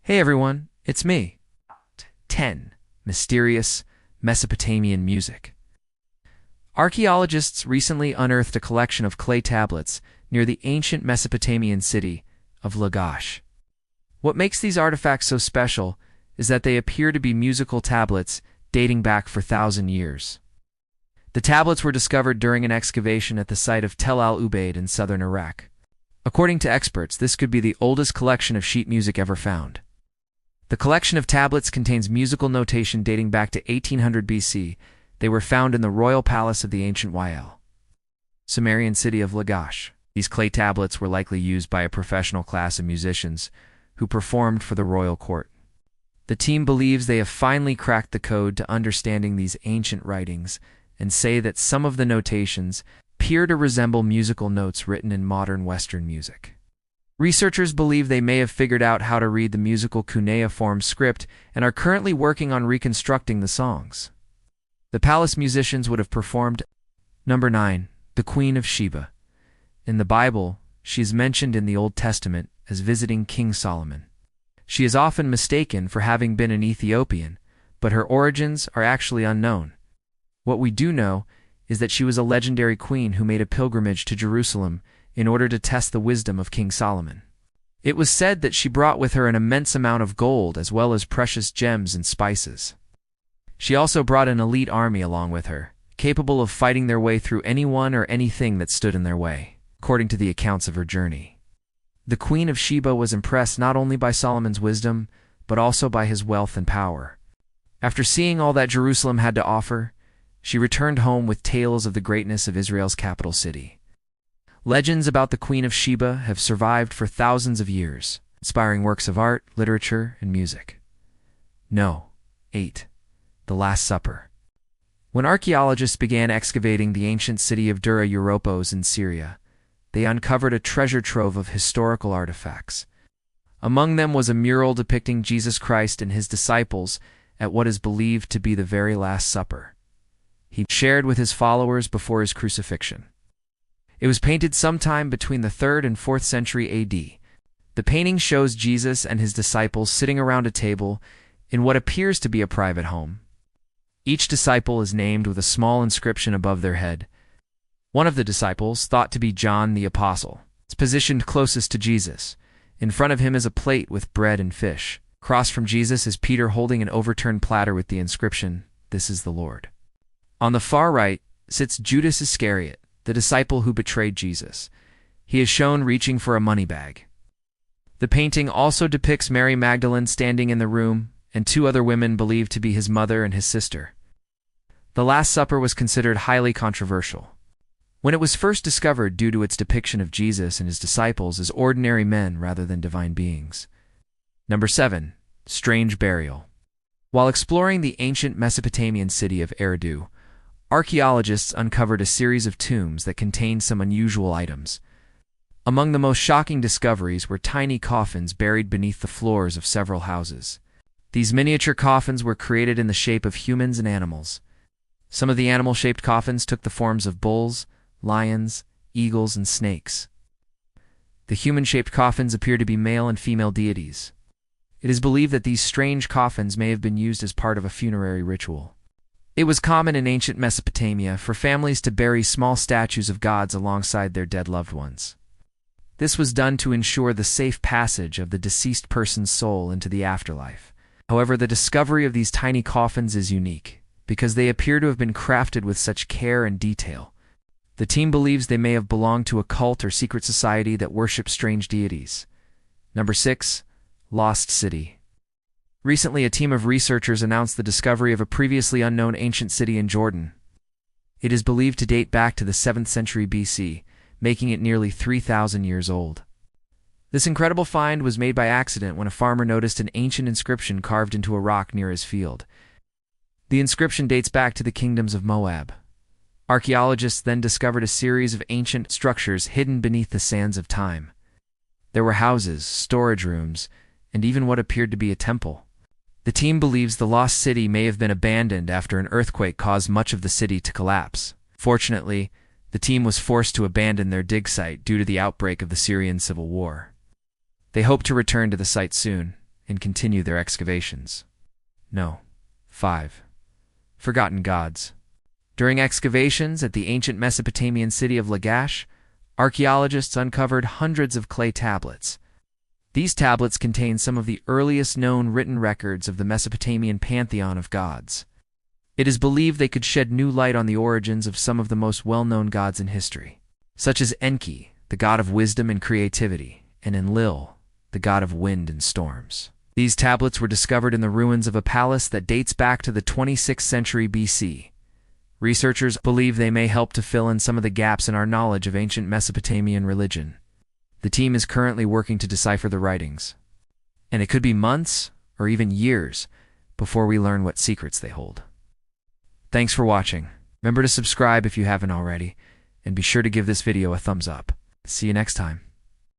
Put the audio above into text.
Hey everyone, it's me. 10. Mysterious Mesopotamian music. Archaeologists recently unearthed a collection of clay tablets near the ancient Mesopotamian city of Lagash. What makes these artifacts so special is that they appear to be musical tablets dating back for 1,000 years. The tablets were discovered during an excavation at the site of Tel al-Ubaid in southern Iraq. According to experts, this could be the oldest collection of sheet music ever found. The collection of tablets contains musical notation dating back to 1800 BC. They were found in the royal palace of the ancient Sumerian city of Lagash. These clay tablets were likely used by a professional class of musicians who performed for the royal court. The team believes they have finally cracked the code to understanding these ancient writings and say that some of the notations appear to resemble musical notes written in modern Western music. Researchers believe they may have figured out how to read the musical cuneiform script and are currently working on reconstructing the songs. The palace musicians would have performed. Number 9. The Queen of Sheba. In the Bible, she is mentioned in the Old Testament as visiting King Solomon. She is often mistaken for having been an Ethiopian, but her origins are actually unknown. What we do know is that she was a legendary queen who made a pilgrimage to Jerusalem in order to test the wisdom of King Solomon. It was said that she brought with her an immense amount of gold as well as precious gems and spices. She also brought an elite army along with her, capable of fighting their way through anyone or anything that stood in their way, according to the accounts of her journey. The Queen of Sheba was impressed not only by Solomon's wisdom, but also by his wealth and power. After seeing all that Jerusalem had to offer, she returned home with tales of the greatness of Israel's capital city. Legends about the Queen of Sheba have survived for thousands of years, inspiring works of art, literature, and music. 8. The Last Supper. When archaeologists began excavating the ancient city of Dura Europos in Syria, they uncovered a treasure trove of historical artifacts. Among them was a mural depicting Jesus Christ and his disciples at what is believed to be the very Last Supper he shared with his followers before his crucifixion. It was painted sometime between the 3rd and 4th century AD. The painting shows Jesus and his disciples sitting around a table in what appears to be a private home. Each disciple is named with a small inscription above their head. One of the disciples, thought to be John the Apostle, is positioned closest to Jesus. In front of him is a plate with bread and fish. Across from Jesus is Peter holding an overturned platter with the inscription, "This is the Lord." On the far right sits Judas Iscariot, the disciple who betrayed Jesus. He is shown reaching for a money bag. The painting also depicts Mary Magdalene standing in the room and 2 other women believed to be his mother and his sister. The Last Supper was considered highly controversial when it was first discovered due to its depiction of Jesus and his disciples as ordinary men rather than divine beings. Number 7. Strange Burial. While exploring the ancient Mesopotamian city of Eridu, archaeologists uncovered a series of tombs that contained some unusual items. Among the most shocking discoveries were tiny coffins buried beneath the floors of several houses. These miniature coffins were created in the shape of humans and animals. Some of the animal-shaped coffins took the forms of bulls, lions, eagles, and snakes. The human-shaped coffins appear to be male and female deities. It is believed that these strange coffins may have been used as part of a funerary ritual. It was common in ancient Mesopotamia for families to bury small statues of gods alongside their dead loved ones. This was done to ensure the safe passage of the deceased person's soul into the afterlife. However, the discovery of these tiny coffins is unique, because they appear to have been crafted with such care and detail. The team believes they may have belonged to a cult or secret society that worships strange deities. Number 6. Lost City. Recently, a team of researchers announced the discovery of a previously unknown ancient city in Jordan. It is believed to date back to the 7th century BC, making it nearly 3,000 years old. This incredible find was made by accident when a farmer noticed an ancient inscription carved into a rock near his field. The inscription dates back to the kingdoms of Moab. Archaeologists then discovered a series of ancient structures hidden beneath the sands of time. There were houses, storage rooms, and even what appeared to be a temple. The team believes the lost city may have been abandoned after an earthquake caused much of the city to collapse. Fortunately, the team was forced to abandon their dig site due to the outbreak of the Syrian civil war. They hope to return to the site soon and continue their excavations. No. 5. Forgotten gods. During excavations at the ancient Mesopotamian city of Lagash, archaeologists uncovered hundreds of clay tablets. These tablets contain some of the earliest known written records of the Mesopotamian pantheon of gods. It is believed they could shed new light on the origins of some of the most well-known gods in history, such as Enki, the god of wisdom and creativity, and Enlil, the god of wind and storms. These tablets were discovered in the ruins of a palace that dates back to the 26th century BC. Researchers believe they may help to fill in some of the gaps in our knowledge of ancient Mesopotamian religion. The team is currently working to decipher the writings, and it could be months or even years before we learn what secrets they hold. Thanks for watching. Remember to subscribe if you haven't already, and be sure to give this video a thumbs up. See you next time.